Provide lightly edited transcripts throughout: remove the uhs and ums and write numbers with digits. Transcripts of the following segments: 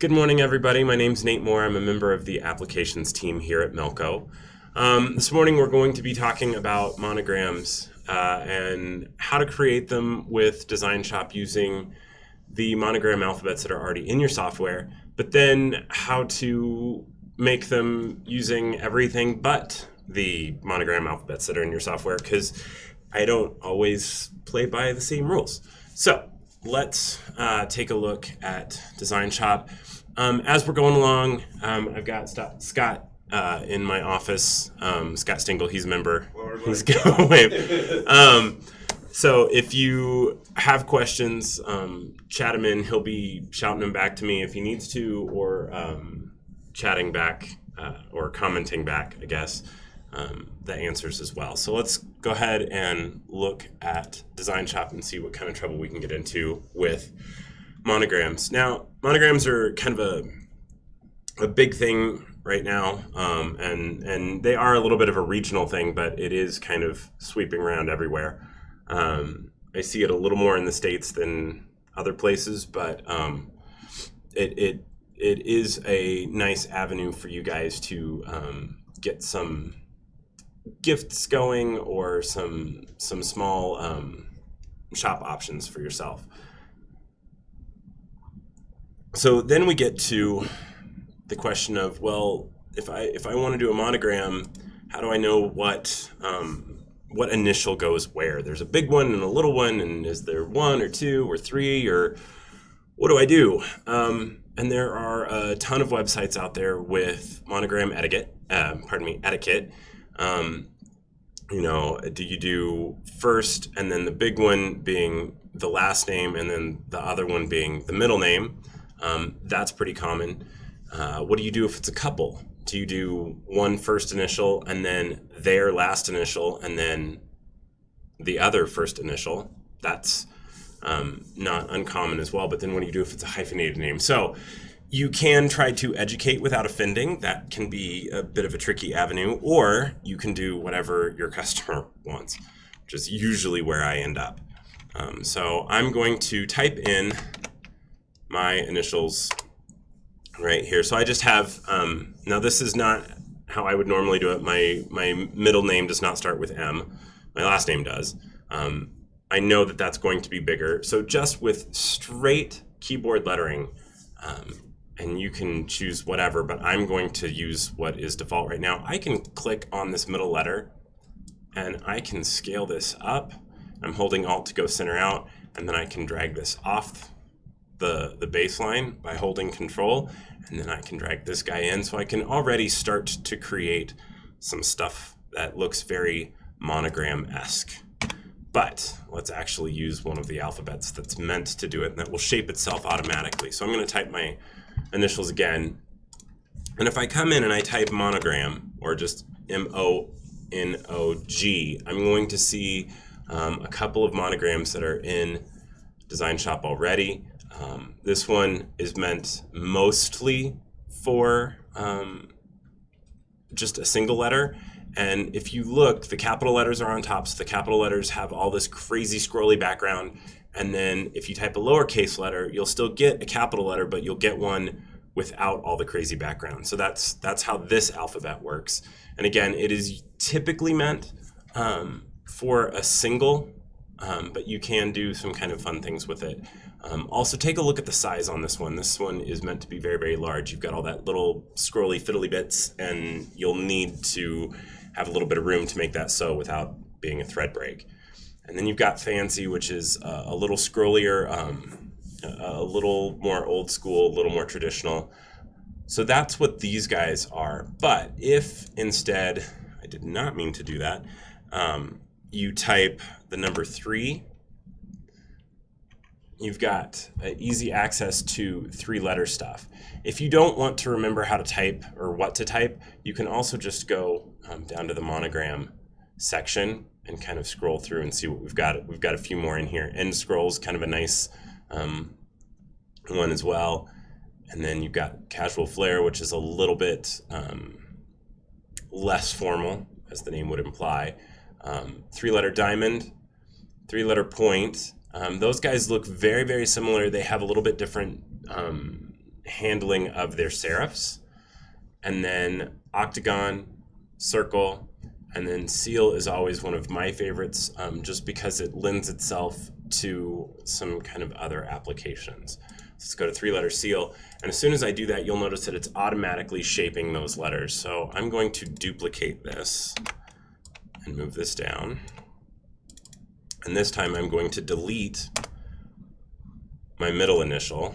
Good morning, everybody. My name's Nate Moore. I'm a member of the applications team here at Melco. This morning we're going to be talking about monograms and how to create them with DesignShop using the monogram alphabets that are already in your software, but then how to make them using everything but the monogram alphabets that are in your software, because I don't always play by the same rules. So let's take a look at DesignShop. As we're going along, I've got Scott in my office. Scott Stingle, he's a member. He's going wave. So if you have questions, chat him in. He'll be shouting them back to me if he needs to, or chatting back or commenting back, I guess, the answers as well. So let's go ahead and look at DesignShop and see what kind of trouble we can get into with monograms. Now, monograms are kind of a big thing right now, and they are a little bit of a regional thing, but it is kind of sweeping around everywhere. I see it a little more in the States than other places, but it is a nice avenue for you guys to get some gifts going or some small shop options for yourself. So then we get to the question of, well, if I want to do a monogram, how do I know what initial goes where? There's a big one and a little one, and is there one or two or three, or what do I do? And there are a ton of websites out there with monogram etiquette. Do you do first and then the big one being the last name and then the other one being the middle name? That's pretty common. What do you do if it's a couple? Do you do one first initial and then their last initial and then the other first initial? That's not uncommon as well. But then what do you do if it's a hyphenated name? So you can try to educate without offending. That can be a bit of a tricky avenue, or you can do whatever your customer wants, which is usually where I end up. So I'm going to type in my initials right here. So I just have, now this is not how I would normally do it. My middle name does not start with M. My last name does. I know that that's going to be bigger. So just with straight keyboard lettering, and you can choose whatever, but I'm going to use what is default right now. I can click on this middle letter and I can scale this up. I'm holding Alt to go center out, and then I can drag this off the baseline by holding Control, and then I can drag this guy in. So I can already start to create some stuff that looks very monogram-esque. But let's actually use one of the alphabets that's meant to do it, and that will shape itself automatically. So I'm going to type my initials again. And if I come in and I type monogram, or just MONOG, I'm going to see a couple of monograms that are in DesignShop already. This one is meant mostly for just a single letter. And if you look, the capital letters are on top, so the capital letters have all this crazy scrolly background. And then if you type a lowercase letter, you'll still get a capital letter, but you'll get one without all the crazy background. So that's how this alphabet works. And again, it is typically meant for a single, but you can do some kind of fun things with it. Also, take a look at the size on this one. This one is meant to be very, very large. You've got all that little scrolly fiddly bits, and you'll need to have a little bit of room to make that so without being a thread break. And then you've got fancy, which is a little scrollier, a little more old school, a little more traditional. So that's what these guys are. But if instead, I did not mean to do that, you type the number 3, you've got easy access to 3-letter stuff. If you don't want to remember how to type or what to type, you can also just go down to the monogram section and kind of scroll through and see what we've got. We've got a few more in here. End scroll's kind of a nice one as well. And then you've got casual flair, which is a little bit less formal, as the name would imply. 3-letter diamond, 3-letter point. Those guys look very, very similar. They have a little bit different handling of their serifs, and then octagon, circle, and then seal is always one of my favorites, just because it lends itself to some kind of other applications. Let's go to 3-letter seal, and as soon as I do that, you'll notice that it's automatically shaping those letters. So I'm going to duplicate this and move this down, and this time I'm going to delete my middle initial.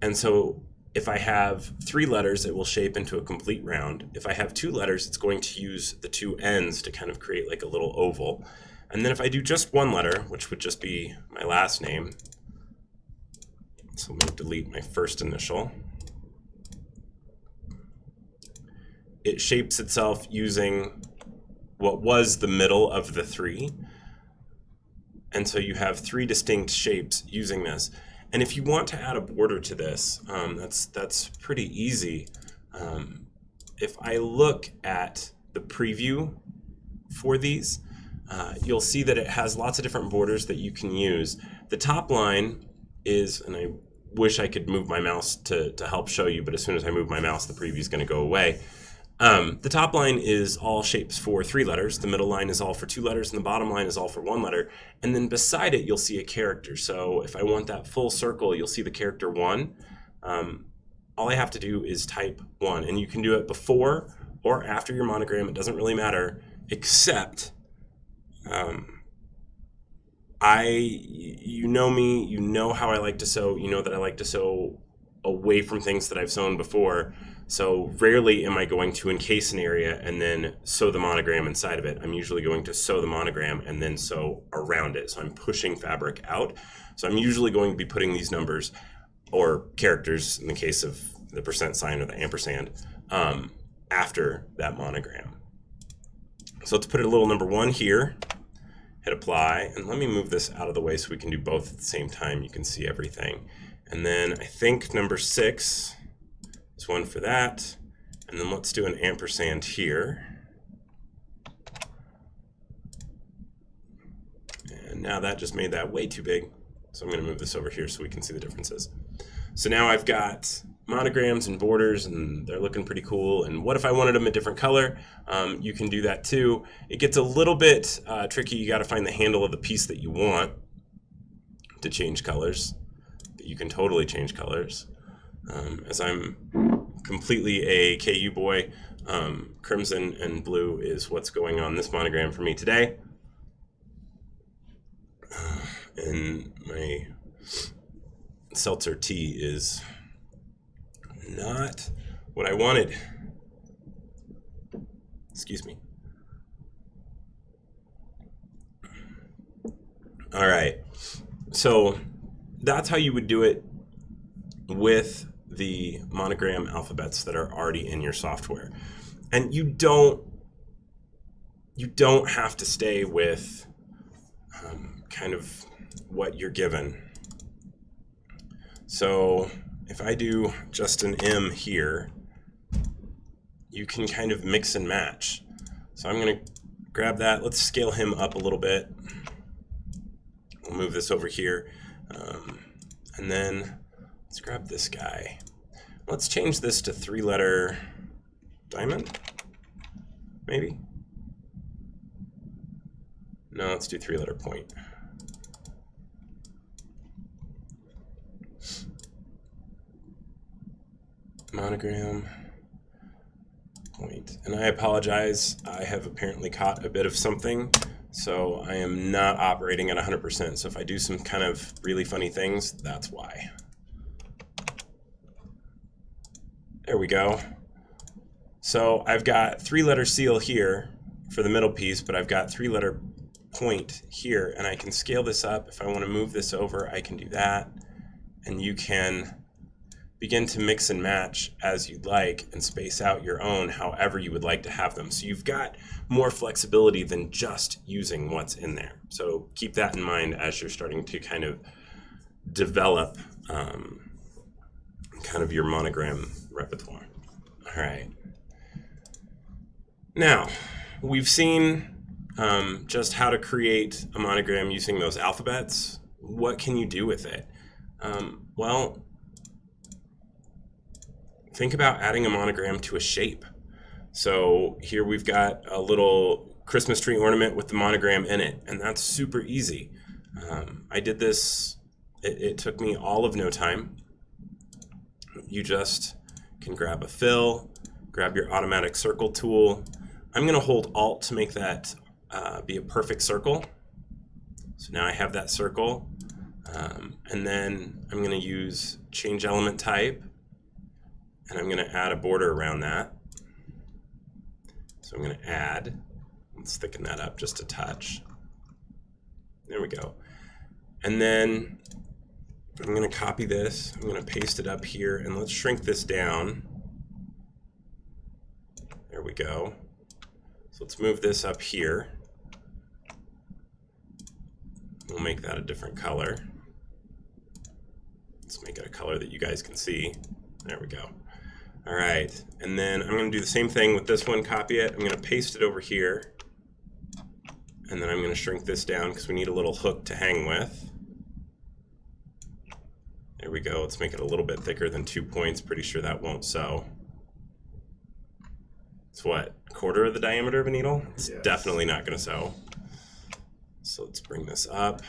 And so if I have 3 letters, it will shape into a complete round. If I have 2 letters, it's going to use the 2 ends to kind of create like a little oval. And then if I do just 1 letter, which would just be my last name, so I'm going to delete my first initial, it shapes itself using what was the middle of the 3. And so you have 3 distinct shapes using this. And if you want to add a border to this, that's pretty easy. If I look at the preview for these, you'll see that it has lots of different borders that you can use. The top line is, and I wish I could move my mouse to help show you, but as soon as I move my mouse, the preview is going to go away. The top line is all shapes for 3 letters, the middle line is all for 2 letters, and the bottom line is all for 1 letter. And then beside it, you'll see a character. So if I want that full circle, you'll see the character 1. All I have to do is type 1, and you can do it before or after your monogram. It doesn't really matter, except you know me, you know how I like to sew, you know that I like to sew away from things that I've sewn before. So rarely am I going to encase an area and then sew the monogram inside of it. I'm usually going to sew the monogram and then sew around it. So I'm pushing fabric out. So I'm usually going to be putting these numbers or characters, in the case of the percent sign or the ampersand, after that monogram. So let's put a little number 1 here, hit apply, and let me move this out of the way so we can do both at the same time. You can see everything. And then I think number 6 is one for that. And then let's do an ampersand here. And now that just made that way too big. So I'm going to move this over here so we can see the differences. So now I've got monograms and borders, and they're looking pretty cool. And what if I wanted them a different color? You can do that too. It gets a little bit tricky. You got to find the handle of the piece that you want to change colors. But you can totally change colors. As I'm completely a KU boy, crimson and blue is what's going on this monogram for me today. And my seltzer tea is not what I wanted. Excuse me. All right, so that's how you would do it with the monogram alphabets that are already in your software. And you don't have to stay with kind of what you're given. So if I do just an M here, you can kind of mix and match. So I'm going to grab that. Let's scale him up a little bit. We'll move this over here. And then let's grab this guy. Let's change this to 3-letter diamond, maybe? No, let's do 3-letter point. Monogram, point. And I apologize, I have apparently caught a bit of something, so I am not operating at 100%. So if I do some kind of really funny things, that's why. There we go. So I've got 3-letter seal here for the middle piece, but I've got 3-letter point here, and I can scale this up. If I want to move this over, I can do that. And you can begin to mix and match as you'd like and space out your own however you would like to have them. So you've got more flexibility than just using what's in there. So keep that in mind as you're starting to kind of develop kind of your monogram repertoire. All right. Now, we've seen just how to create a monogram using those alphabets. What can you do with it? Well, think about adding a monogram to a shape. So here we've got a little Christmas tree ornament with the monogram in it, and that's super easy. I did this, it took me all of no time. You just can grab a fill, grab your automatic circle tool. I'm going to hold Alt to make that be a perfect circle. So now I have that circle, and then I'm going to use change element type, and I'm going to add a border around that. So I'm going to add, let's thicken that up just a touch. There we go. And then I'm going to copy this, I'm going to paste it up here, and let's shrink this down. There we go. So let's move this up here. We'll make that a different color. Let's make it a color that you guys can see. There we go. All right, and then I'm going to do the same thing with this one, copy it. I'm going to paste it over here. And then I'm going to shrink this down because we need a little hook to hang with. There we go. Let's make it a little bit thicker than 2 points. Pretty sure that won't sew. It's what, 1/4 of the diameter of a needle? It's definitely not going to sew. So let's bring this up.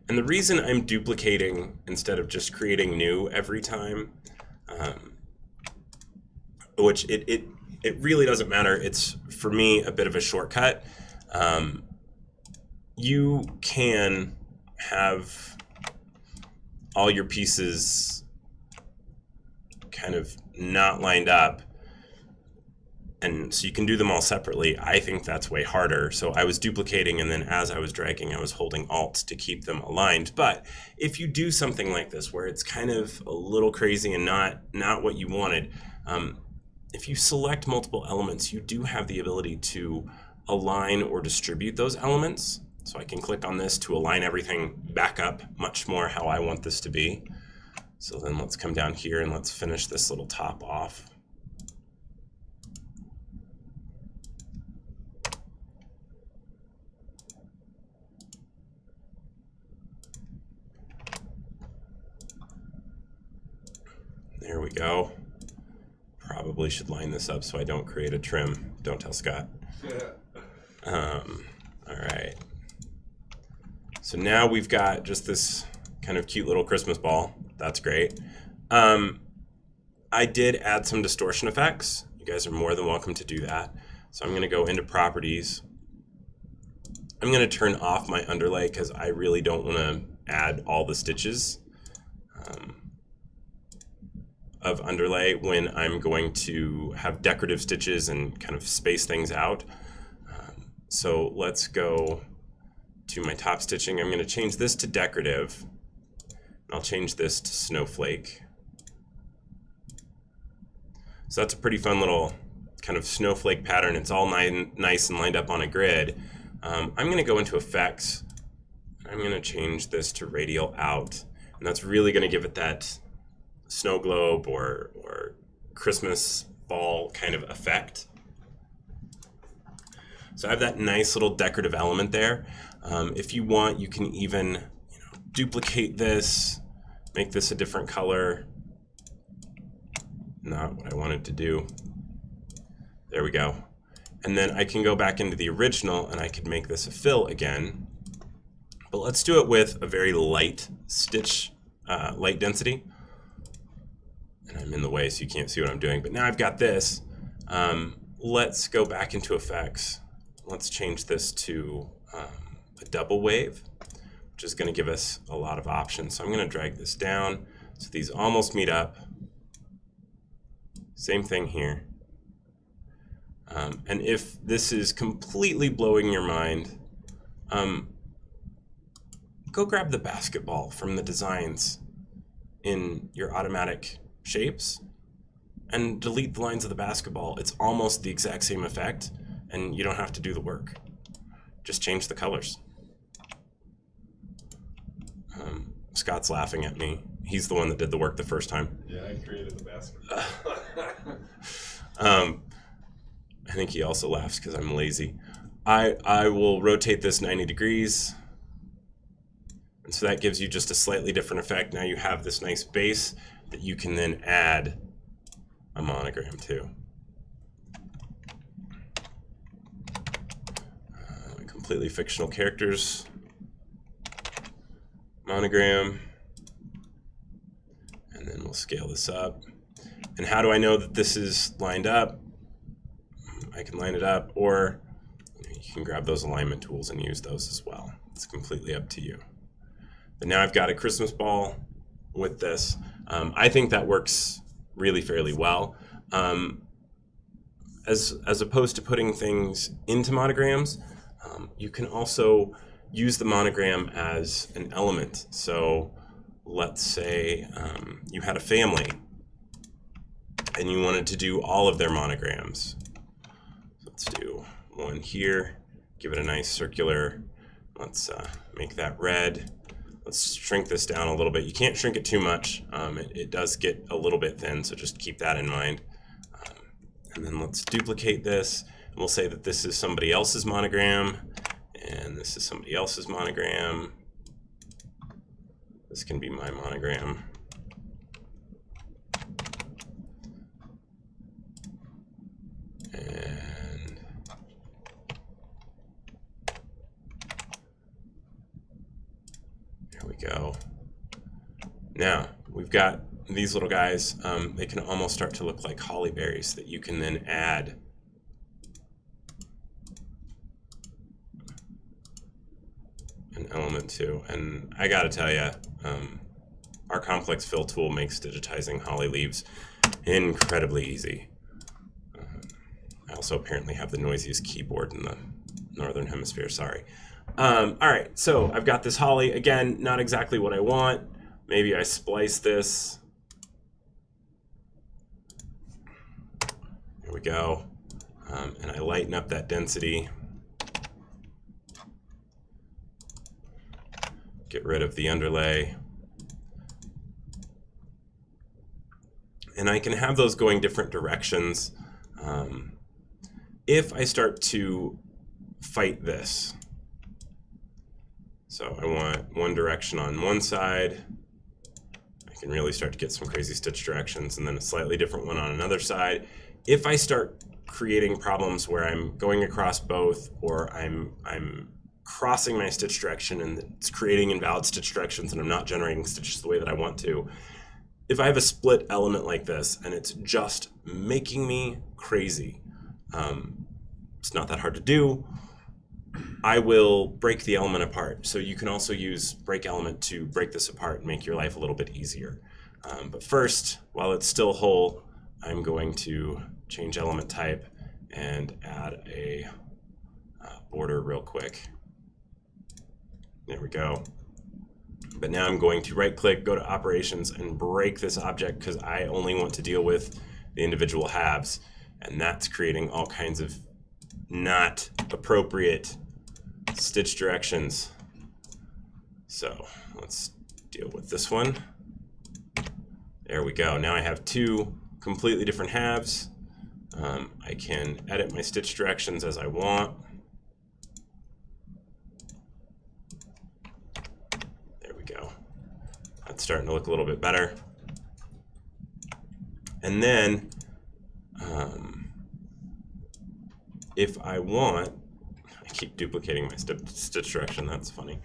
And the reason I'm duplicating instead of just creating new every time, which it really doesn't matter. It's, for me, a bit of a shortcut. You can have all your pieces kind of not lined up, and so you can do them all separately. I think that's way harder. So I was duplicating, and then as I was dragging, I was holding Alt to keep them aligned. But if you do something like this where it's kind of a little crazy and not what you wanted, if you select multiple elements, you do have the ability to align or distribute those elements. So I can click on this to align everything back up much more how I want this to be. So then let's come down here and let's finish this little top off. There we go. Probably should line this up so I don't create a trim. Don't tell Scott. All right. So now we've got just this kind of cute little Christmas ball. That's great. I did add some distortion effects. You guys are more than welcome to do that. So I'm going to go into properties. I'm going to turn off my underlay because I really don't want to add all the stitches of underlay when I'm going to have decorative stitches and kind of space things out. So let's go to my top stitching. I'm going to change this to decorative. I'll change this to snowflake. So that's a pretty fun little kind of snowflake pattern. It's all nice and lined up on a grid. I'm going to go into effects. I'm going to change this to radial out. And that's really going to give it that snow globe or Christmas ball kind of effect. So I have that nice little decorative element there. If you want, you can even duplicate this, make this a different color. Not what I wanted to do. There we go. And then I can go back into the original and I could make this a fill again. But let's do it with a very light stitch, light density. And I'm in the way so you can't see what I'm doing. But now I've got this. Let's go back into effects. Let's change this to a double wave, which is going to give us a lot of options. So I'm going to drag this down so these almost meet up. Same thing here. And if this is completely blowing your mind, go grab the basketball from the designs in your automatic shapes and delete the lines of the basketball. It's almost the exact same effect, and you don't have to do the work. Just change the colors. Scott's laughing at me. He's the one that did the work the first time. Yeah, I created the basketball. I think he also laughs because I'm lazy. I will rotate this 90 degrees. And so that gives you just a slightly different effect. Now you have this nice base that you can then add a monogram to. Completely fictional characters monogram, and then we'll scale this up. And how do I know that this is lined up? I can line it up, or you can grab those alignment tools and use those as well. It's completely up to you. But now I've got a Christmas ball with this. I think that works really fairly well. As opposed to putting things into monograms, you can also use the monogram as an element. So let's say you had a family and you wanted to do all of their monograms. So let's do one here, give it a nice circular. Let's make that red. Let's shrink this down a little bit. You can't shrink it too much. It does get a little bit thin, so just keep that in mind. And then let's duplicate this. And we'll say that this is somebody else's monogram, and this is somebody else's monogram. This can be my monogram. And there we go. Now we've got these little guys. They can almost start to look like holly berries that you can then add an element to. And I gotta tell you, our complex fill tool makes digitizing holly leaves incredibly easy. I also apparently have the noisiest keyboard in the northern hemisphere, sorry. All right, so I've got this holly. Again, not exactly what I want. Maybe I splice this. Here we go. And I lighten up that density. Get rid of the underlay. And I can have those going different directions. If I start to fight this, so I want one direction on one side, I can really start to get some crazy stitch directions, and then a slightly different one on another side. If I start creating problems where I'm going across both, or I'm crossing my stitch direction and it's creating invalid stitch directions and I'm not generating stitches the way that I want to, if I have a split element like this and it's just making me crazy, it's not that hard to do. I will break the element apart. So you can also use break element to break this apart and make your life a little bit easier. But first, while it's still whole, I'm going to change element type and add a border real quick. There we go. But now I'm going to right click, go to operations, and break this object because I only want to deal with the individual halves. And that's creating all kinds of not appropriate stitch directions. So let's deal with this one. There we go. Now I have two completely different halves. I can edit my stitch directions as I want. There we go. That's starting to look a little bit better. And then if I want, I keep duplicating my stitch direction, that's funny.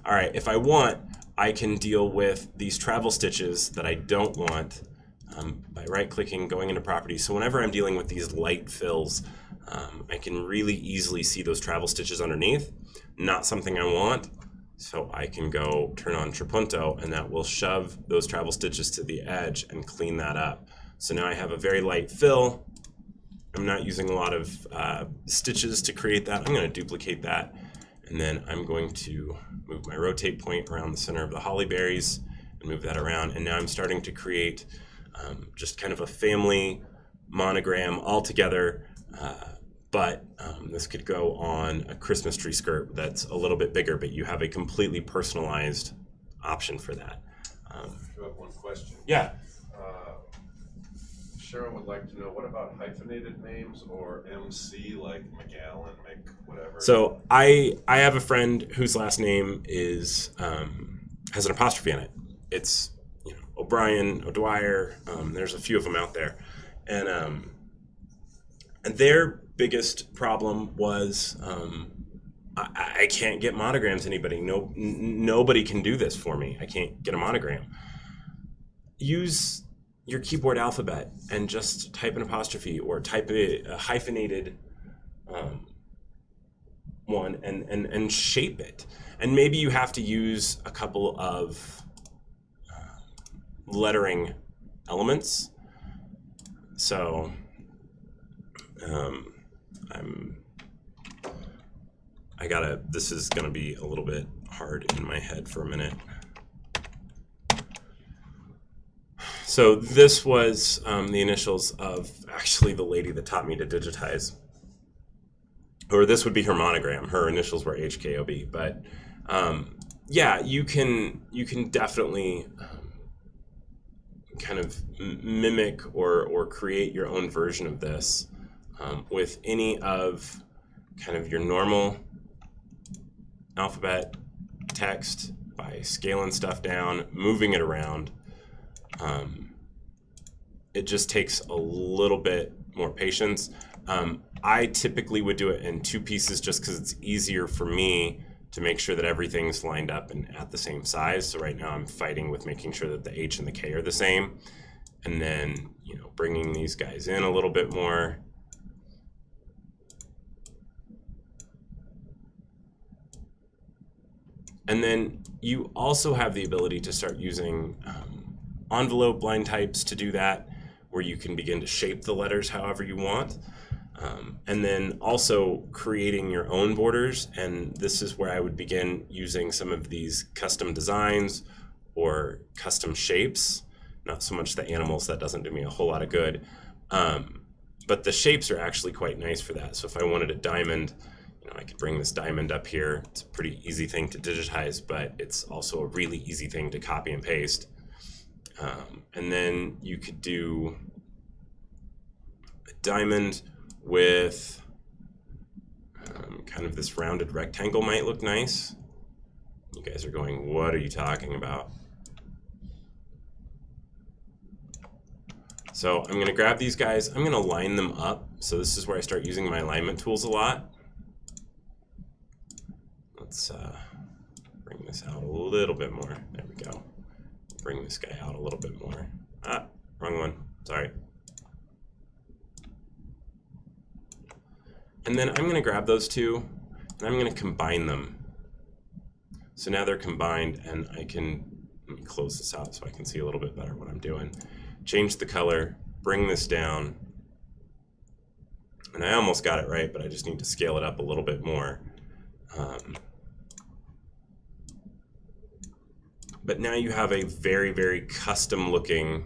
All right, if I want, I can deal with these travel stitches that I don't want by right-clicking, going into properties. So whenever I'm dealing with these light fills, I can really easily see those travel stitches underneath. Not something I want, so I can go turn on trapunto, and that will shove those travel stitches to the edge and clean that up. So now I have a very light fill. I'm not using a lot of stitches to create that. I'm going to duplicate that, and then I'm going to move my rotate point around the center of the holly berries and move that around. And now I'm starting to create just kind of a family monogram all together, but this could go on a Christmas tree skirt that's a little bit bigger, but you have a completely personalized option for that. I have one question. Yeah. Sharon would like to know, what about hyphenated names or MC, like McGowan, Mc, whatever? So I have a friend whose last name is has an apostrophe in it. It's, you know, O'Brien, O'Dwyer. There's a few of them out there, and their biggest problem was I can't get monograms. Anybody? Nobody can do this for me. I can't get a monogram. Use your keyboard alphabet and just type an apostrophe or type a hyphenated one and shape it. And maybe you have to use a couple of lettering elements. So this is gonna be a little bit hard in my head for a minute. So this was the initials of actually the lady that taught me to digitize. Or this would be her monogram. Her initials were HKOB. But yeah, you can definitely kind of mimic or create your own version of this with any of kind of your normal alphabet text by scaling stuff down, moving it around. It just takes a little bit more patience. I typically would do it in two pieces just because it's easier for me to make sure that everything's lined up and at the same size. So right now I'm fighting with making sure that the H and the K are the same. And then, you know, bringing these guys in a little bit more. And then you also have the ability to start using envelope line types to do that, where you can begin to shape the letters however you want. And then also creating your own borders. And this is where I would begin using some of these custom designs or custom shapes. Not so much the animals, that doesn't do me a whole lot of good. But the shapes are actually quite nice for that. So if I wanted a diamond, you know, I could bring this diamond up here. It's a pretty easy thing to digitize, but it's also a really easy thing to copy and paste. And then you could do a diamond with kind of this rounded rectangle might look nice. You guys are going, what are you talking about? So I'm gonna grab these guys, I'm gonna line them up. So this is where I start using my alignment tools a lot. Let's bring this out a little bit more. There we go. Bring this guy out a little bit more. Ah, wrong one, sorry. And then I'm gonna grab those two and I'm gonna combine them. So now they're combined and I can, let me close this out so I can see a little bit better what I'm doing. Change the color, bring this down. And I almost got it right, but I just need to scale it up a little bit more. But now you have a very, very custom looking,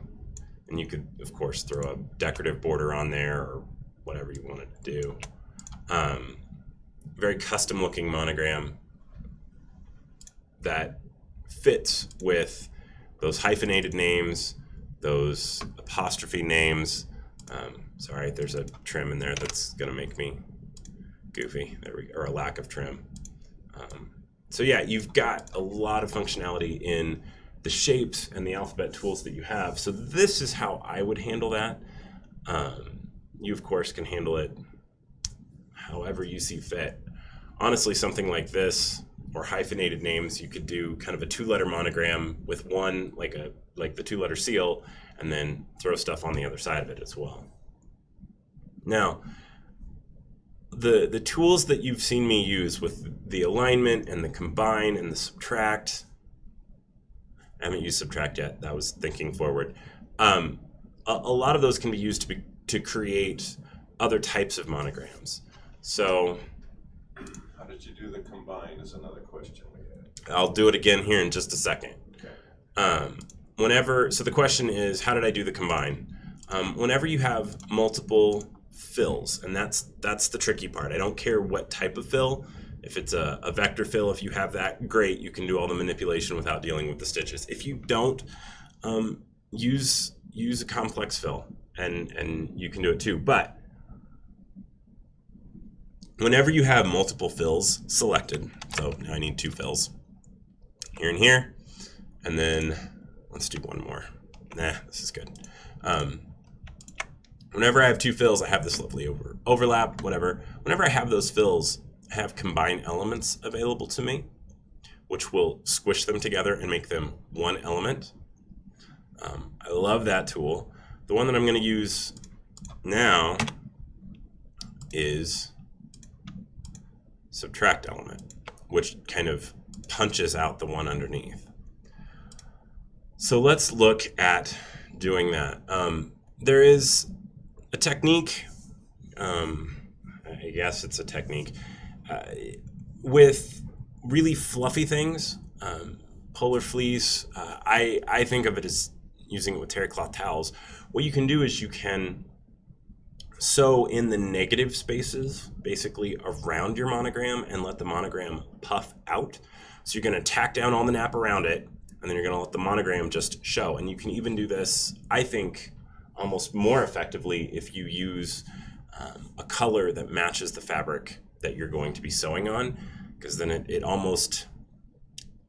and you could, of course, throw a decorative border on there or whatever you wanted to do. Very custom looking monogram that fits with those hyphenated names, those apostrophe names. Sorry, there's a trim in there that's gonna make me goofy. There we go, or a lack of trim. So yeah, you've got a lot of functionality in the shapes and the alphabet tools that you have. So this is how I would handle that. You of course can handle it however you see fit. Honestly, something like this or hyphenated names, you could do kind of a 2-letter monogram with one, like the 2-letter seal, and then throw stuff on the other side of it as well. Now, the tools that you've seen me use with the alignment and the combine and the subtract, I haven't used subtract yet, that was thinking forward. A lot of those can be used to create other types of monograms. So, how did you do the combine is another question we had. I'll do it again here in just a second. Okay. So the question is, how did I do the combine? Whenever you have multiple fills, and that's the tricky part. I don't care what type of fill. If it's a vector fill, if you have that, great, you can do all the manipulation without dealing with the stitches. If you don't, use a complex fill, and you can do it too. But whenever you have multiple fills selected, so now I need 2 fills, here and here, And then let's do one more. Nah, this is good. Whenever I have two fills, I have this lovely overlap, whatever. Whenever I have those fills, I have combined elements available to me, which will squish them together and make them one element. I love that tool. The one that I'm going to use now is subtract element, which kind of punches out the one underneath. So let's look at doing that. There is a technique, I guess it's a technique, with really fluffy things, polar fleece. I think of it as using it with terry cloth towels. What you can do is you can sew in the negative spaces basically around your monogram and let the monogram puff out. So you're going to tack down all the nap around it, and then you're going to let the monogram just show. And you can even do this, I think, almost more effectively if you use a color that matches the fabric that you're going to be sewing on, because then it almost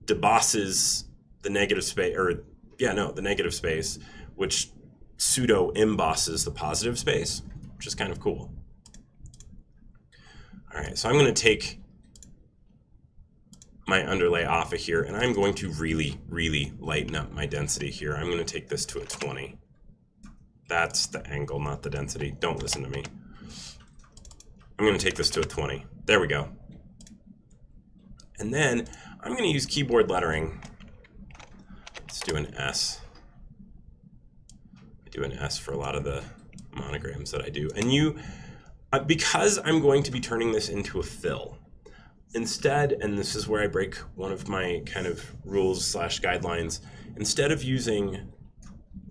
debosses the negative space, the negative space, which pseudo embosses the positive space, which is kind of cool. All right, so I'm going to take my underlay off of here, and I'm going to really, really lighten up my density here. I'm going to take this to a 20. That's the angle, not the density. Don't listen to me. I'm going to take this to a 20. There we go. And then I'm going to use keyboard lettering. Let's do an S. I do an S for a lot of the monograms that I do. And because I'm going to be turning this into a fill, instead, and this is where I break one of my kind of rules / guidelines, instead of using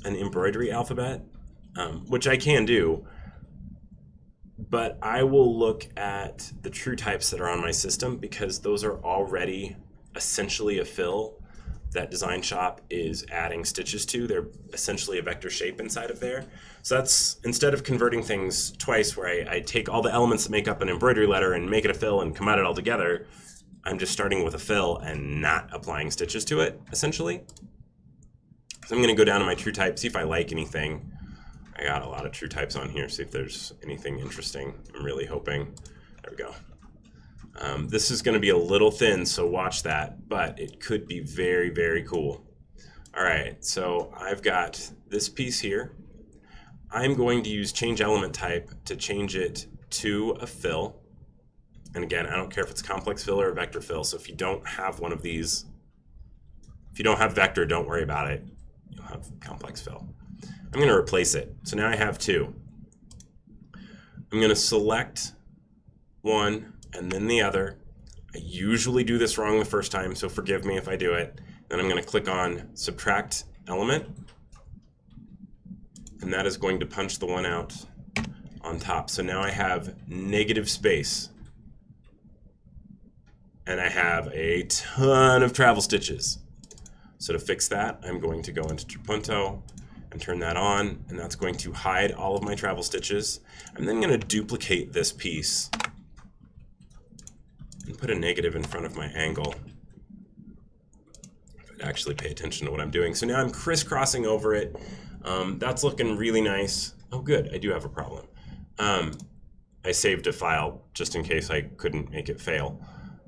an embroidery alphabet, which I can do, but I will look at the true types that are on my system, because those are already essentially a fill that DesignShop is adding stitches to. They're essentially a vector shape inside of there. So that's, instead of converting things twice where I take all the elements that make up an embroidery letter and make it a fill and combine it all together, I'm just starting with a fill and not applying stitches to it, essentially. So I'm going to go down to my true type, see if I like anything. I got a lot of true types on here, see if there's anything interesting. I'm really hoping. There we go. This is going to be a little thin, so watch that, but it could be very, very cool. All right, so I've got this piece here. I'm going to use change element type to change it to a fill. And again, I don't care if it's complex fill or a vector fill, so if you don't have one of these, if you don't have vector, don't worry about it. You'll have complex fill. I'm going to replace it. So now I have two. I'm going to select one and then the other. I usually do this wrong the first time, so forgive me if I do it. Then I'm going to click on subtract element, and that is going to punch the one out on top. So now I have negative space, and I have a ton of travel stitches. So to fix that, I'm going to go into trapunto and turn that on, and that's going to hide all of my travel stitches. I'm then going to duplicate this piece and put a negative in front of my angle. If I'd actually pay attention to what I'm doing. So now I'm crisscrossing over it. That's looking really nice. Oh good, I do have a problem. I saved a file just in case I couldn't make it fail.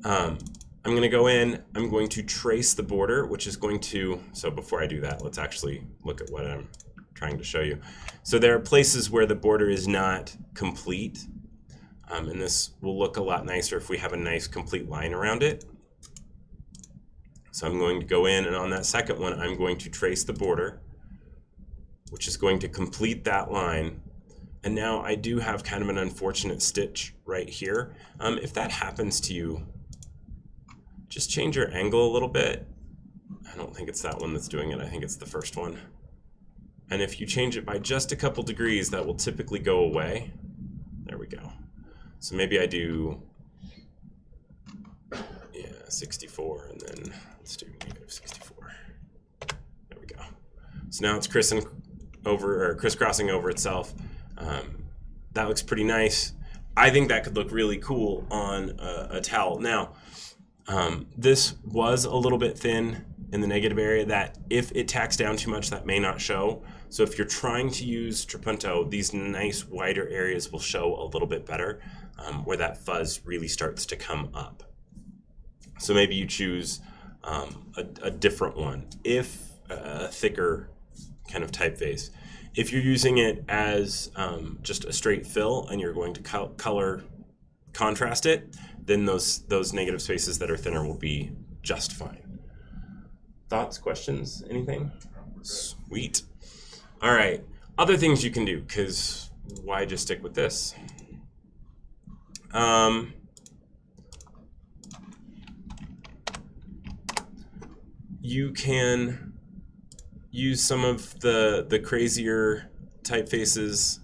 I'm going to go in, I'm going to trace the border, which is going to, so before I do that, let's actually look at what I'm trying to show you. So there are places where the border is not complete, and this will look a lot nicer if we have a nice complete line around it. So I'm going to go in, and on that second one, I'm going to trace the border, which is going to complete that line. And now I do have kind of an unfortunate stitch right here. If that happens to you, just change your angle a little bit. I don't think it's that one that's doing it. I think it's the first one. And if you change it by just a couple degrees, that will typically go away. There we go. So maybe I do, 64, and then let's do negative 64. There we go. So now it's crisscrossing over itself. That looks pretty nice. I think that could look really cool on a towel. Now, this was a little bit thin in the negative area that if it tacks down too much, that may not show. So if you're trying to use trapunto, these nice wider areas will show a little bit better, where that fuzz really starts to come up. So maybe you choose a different one, if a thicker kind of typeface. If you're using it as just a straight fill and you're going to color contrast it, then those negative spaces that are thinner will be just fine. Thoughts, questions, anything? Sweet. All right, other things you can do, because why just stick with this? You can use some of the crazier typefaces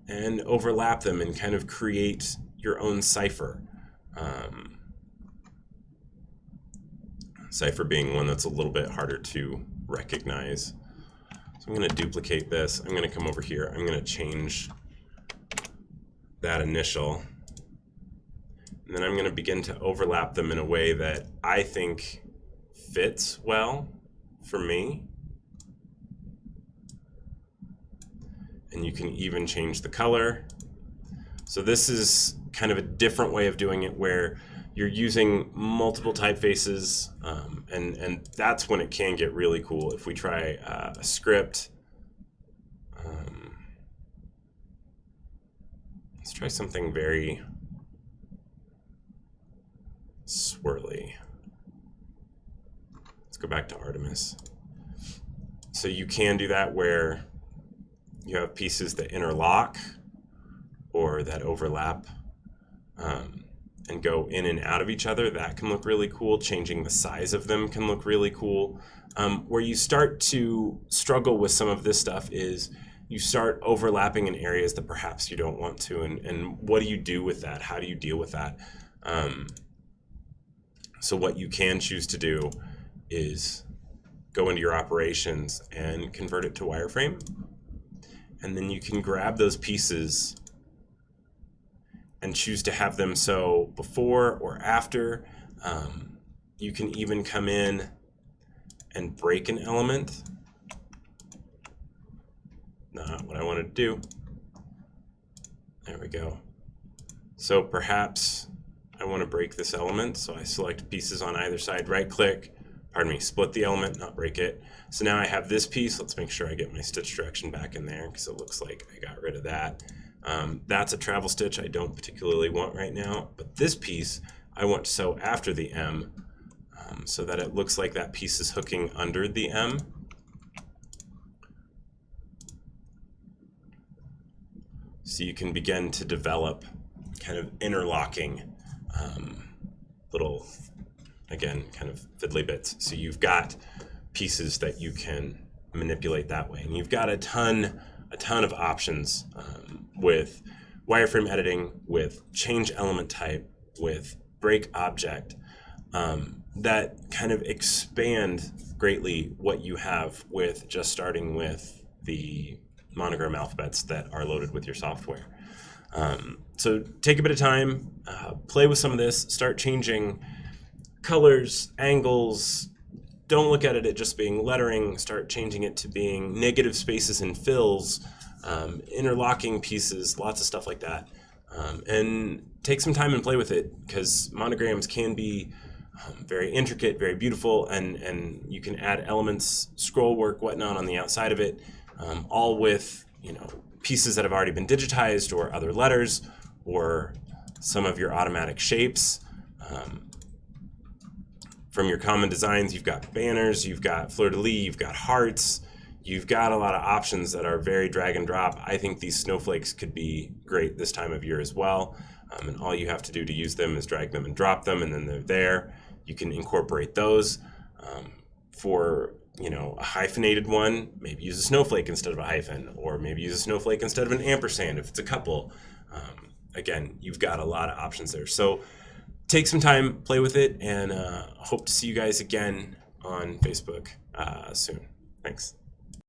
and overlap them and kind of create your own cipher. Cipher being one that's a little bit harder to recognize. So I'm going to duplicate this. I'm going to come over here. I'm going to change that initial. And then I'm going to begin to overlap them in a way that I think fits well for me. And you can even change the color. So this is kind of a different way of doing it where you're using multiple typefaces, and that's when it can get really cool. If we try a script, let's try something very swirly. Let's go back to Artemis. So you can do that where you have pieces that interlock or that overlap and go in and out of each other. That can look really cool. Changing the size of them can look really cool. Where you start to struggle with some of this stuff is you start overlapping in areas that perhaps you don't want to, and what do you do with that? How do you deal with that? So what you can choose to do is go into your operations and convert it to wireframe. And then you can grab those pieces and choose to have them so before or after. You can even come in and break an element. Not what I wanted to do. There we go. So perhaps I want to break this element. So I select pieces on either side, right click, split the element, not break it. So now I have this piece. Let's make sure I get my stitch direction back in there because it looks like I got rid of that. That's a travel stitch I don't particularly want right now, but this piece I want to sew after the M so that it looks like that piece is hooking under the M. So you can begin to develop kind of interlocking little, again, kind of fiddly bits. So you've got pieces that you can manipulate that way. And you've got a ton of options with wireframe editing, with change element type, with break object, that kind of expand greatly what you have with just starting with the monogram alphabets that are loaded with your software. So take a bit of time, play with some of this, start changing colors, angles. Don't look at it at just being lettering. Start changing it to being negative spaces and fills, interlocking pieces, lots of stuff like that. And take some time and play with it, because monograms can be very intricate, very beautiful, and you can add elements, scroll work, whatnot on the outside of it, all with pieces that have already been digitized, or other letters, or some of your automatic shapes. From your common designs, you've got banners, you've got fleur-de-lis, you've got hearts, you've got a lot of options that are very drag and drop. I think these snowflakes could be great this time of year as well. And all you have to do to use them is drag them and drop them, and then they're there. You can incorporate those. For a hyphenated one, maybe use a snowflake instead of a hyphen, or maybe use a snowflake instead of an ampersand if it's a couple. Again, you've got a lot of options there. So take some time, play with it, and hope to see you guys again on Facebook soon. Thanks.